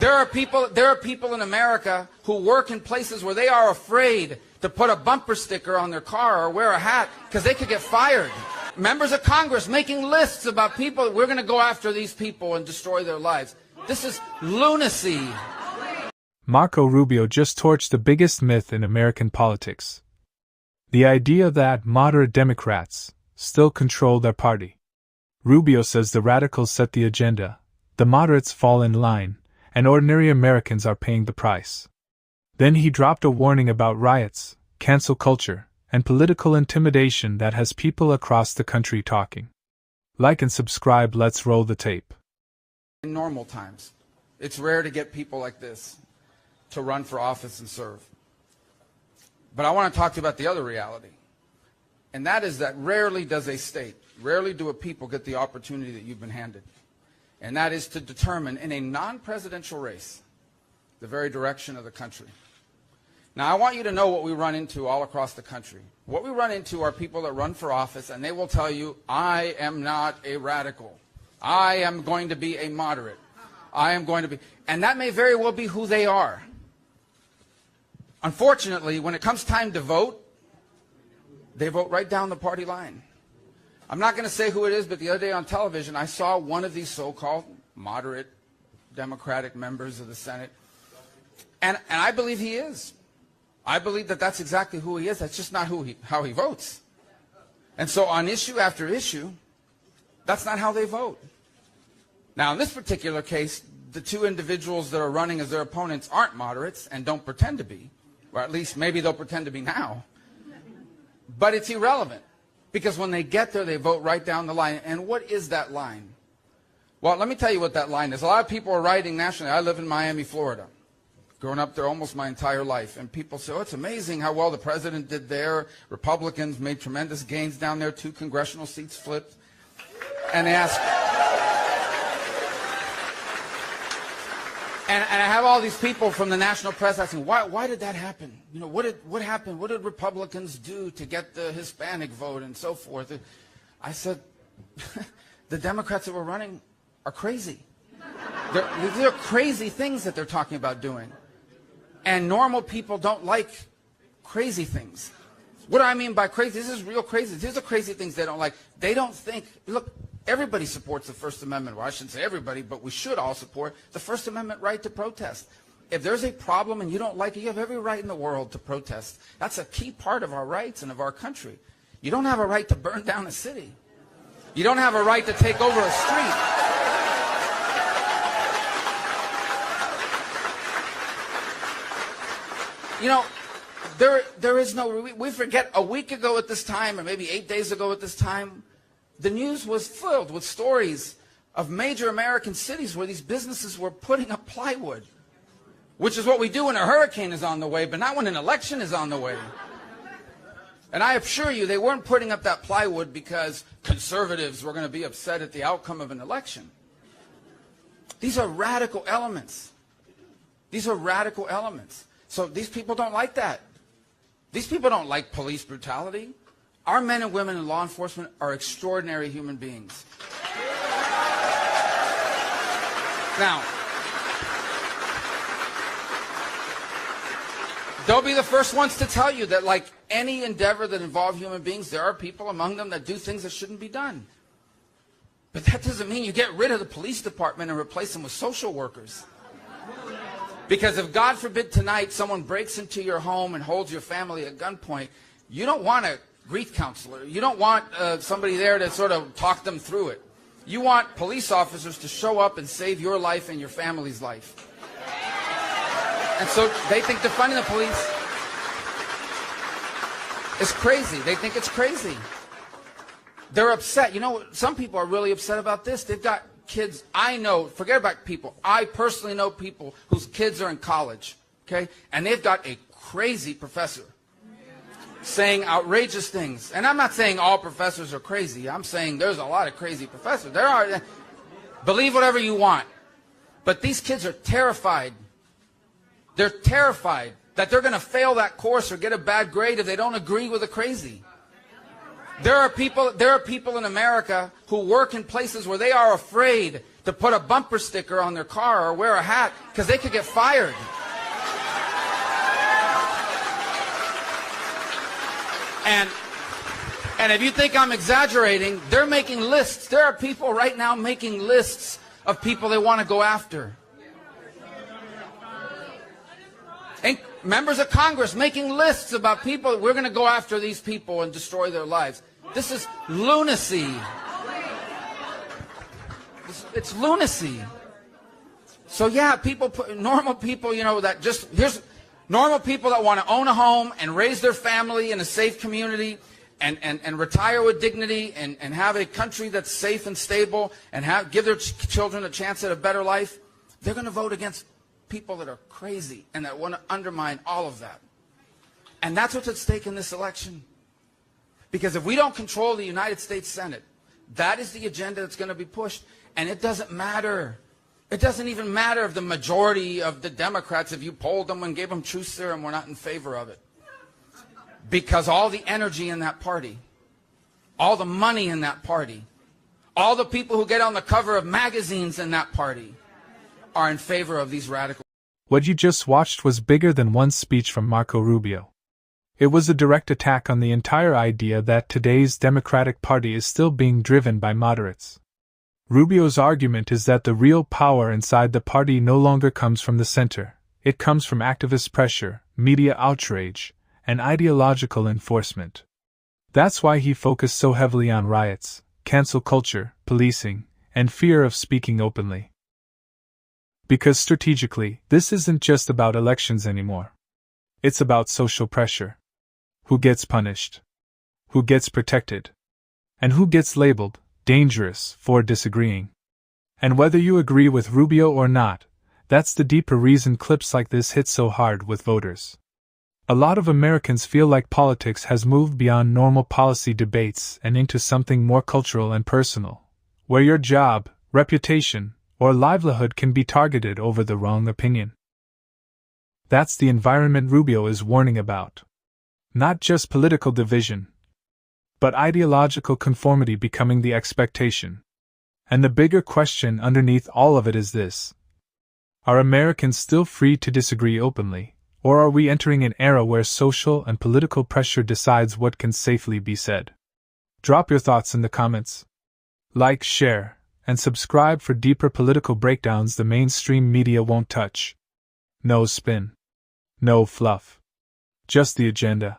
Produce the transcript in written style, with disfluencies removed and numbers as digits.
There are people in America who work in places where they are afraid to put a bumper sticker on their car or wear a hat because they could get fired. Members of Congress making lists about people, we're going to go after these people and destroy their lives. This is lunacy. Marco Rubio just torched the biggest myth in American politics. The idea that moderate Democrats still control their party. Rubio says the radicals set the agenda, the moderates fall in line, and ordinary Americans are paying the price. Then he dropped a warning about riots, cancel culture, and political intimidation that has people across the country talking. Like and subscribe, let's roll the tape. In normal times, it's rare to get people like this to run for office and serve. But I want to talk to you about the other reality. And that is that rarely does a state, rarely do a people get the opportunity that you've been handed. And that is to determine in a non-presidential race the very direction of the country. Now, I want you to know what we run into all across the country. What we run into are people that run for office, and they will tell you, I am not a radical. I am going to be a moderate. I am going to be... And that may very well be who they are. Unfortunately, when it comes time to vote, they vote right down the party line. I'm not going to say who it is, but the other day on television, I saw one of these so-called moderate Democratic members of the Senate. And I believe he is. I believe that that's exactly who he is. That's just not how he votes. And so on issue after issue, that's not how they vote. Now, in this particular case, the two individuals that are running as their opponents aren't moderates and don't pretend to be. Or at least maybe they'll pretend to be now. But it's irrelevant. Because when they get there, they vote right down the line. And what is that line? Well, let me tell you what that line is. A lot of people are writing nationally. I live in Miami, Florida. Grown up there almost my entire life. And people say, oh, it's amazing how well the president did there. Republicans made tremendous gains down there. 2 congressional seats flipped. And they ask... And I have all these people from the national press asking, why did that happen? You know, what happened? What did Republicans do to get the Hispanic vote and so forth? I said, the Democrats that were running are crazy. These are crazy things that they're talking about doing. And normal people don't like crazy things. What do I mean by crazy? This is real crazy. These are crazy things they don't like. They don't think, look, everybody supports the First Amendment. Well, I shouldn't say everybody, but we should all support the First Amendment right to protest. If there's a problem and you don't like it, you have every right in the world to protest. That's a key part of our rights and of our country. You don't have a right to burn down a city. You don't have a right to take over a street. You know, there is no... We forget a week ago at this time, or maybe 8 days ago at this time, the news was filled with stories of major American cities where these businesses were putting up plywood, which is what we do when a hurricane is on the way, but not when an election is on the way. And I assure you, they weren't putting up that plywood because conservatives were going to be upset at the outcome of an election. These are radical elements. These are radical elements. So these people don't like that. These people don't like police brutality. Our men and women in law enforcement are extraordinary human beings. Now, they'll be the first ones to tell you that, like any endeavor that involves human beings, there are people among them that do things that shouldn't be done. But that doesn't mean you get rid of the police department and replace them with social workers. Because if, God forbid, tonight someone breaks into your home and holds your family at gunpoint, you don't want a grief counselor. You don't want somebody there to sort of talk them through it. You want police officers to show up and save your life and your family's life. And so they think defunding the police is crazy. They think it's crazy. They're upset. You know, some people are really upset about this. They've got kids. I know, forget about people. I personally know people whose kids are in college, okay? And they've got a crazy professor saying outrageous things. And I'm not saying all professors are crazy. I'm saying there's a lot of crazy professors. There are. Believe whatever you want. But these kids are terrified. They're terrified that they're going to fail that course or get a bad grade if they don't agree with a crazy. There are people in America who work in places where they are afraid to put a bumper sticker on their car or wear a hat because they could get fired. And if you think I'm exaggerating, they're making lists. There are people right now making lists of people they want to go after. And members of Congress making lists about people, we're going to go after these people and destroy their lives. This is lunacy. It's lunacy. So yeah, normal people, you know, here's normal people that want to own a home and raise their family in a safe community and retire with dignity and have a country that's safe and stable and give their children a chance at a better life. They're going to vote against people that are crazy and that want to undermine all of that. And that's what's at stake in this election. Because if we don't control the United States Senate, that is the agenda that's going to be pushed. And it doesn't matter. It doesn't even matter if the majority of the Democrats, if you polled them and gave them truth serum, were not in favor of it. Because all the energy in that party, all the money in that party, all the people who get on the cover of magazines in that party are in favor of these radical. What you just watched was bigger than one speech from Marco Rubio. It was a direct attack on the entire idea that today's Democratic Party is still being driven by moderates. Rubio's argument is that the real power inside the party no longer comes from the center. It comes from activist pressure, media outrage, and ideological enforcement. That's why he focused so heavily on riots, cancel culture, policing, and fear of speaking openly. Because strategically, this isn't just about elections anymore. It's about social pressure. Who gets punished? Who gets protected? And who gets labeled dangerous for disagreeing? And whether you agree with Rubio or not, that's the deeper reason clips like this hit so hard with voters. A lot of Americans feel like politics has moved beyond normal policy debates and into something more cultural and personal, where your job, reputation, or livelihood can be targeted over the wrong opinion. That's the environment Rubio is warning about. Not just political division, but ideological conformity becoming the expectation. And the bigger question underneath all of it is this: are Americans still free to disagree openly, or are we entering an era where social and political pressure decides what can safely be said? Drop your thoughts in the comments. Like, share, and subscribe for deeper political breakdowns the mainstream media won't touch. No spin. No fluff. Just the agenda.